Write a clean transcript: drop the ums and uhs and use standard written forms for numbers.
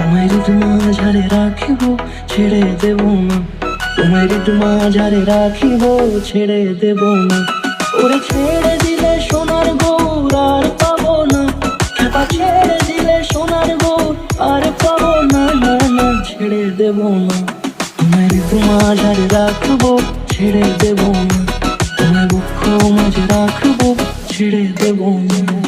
তোমায় হৃদ মাঝারে রাখিব, ছেড়ে দেব না। তোমায় হৃদ মাঝারে রাখিব, ছেড়ে দেব না। ওরে ছেড়ে দিলে সোনার গৌর আর পাবো না, খেপা ছেড়ে দিলে সোনার গৌর আর পাবো না, না না ছেড়ে দেব না। তোমায় হৃদ মাঝারে রাখবো, ছেড়ে দেব না। তোমায় বক্ষ মাঝে রাখবো, ছেড়ে দেব না।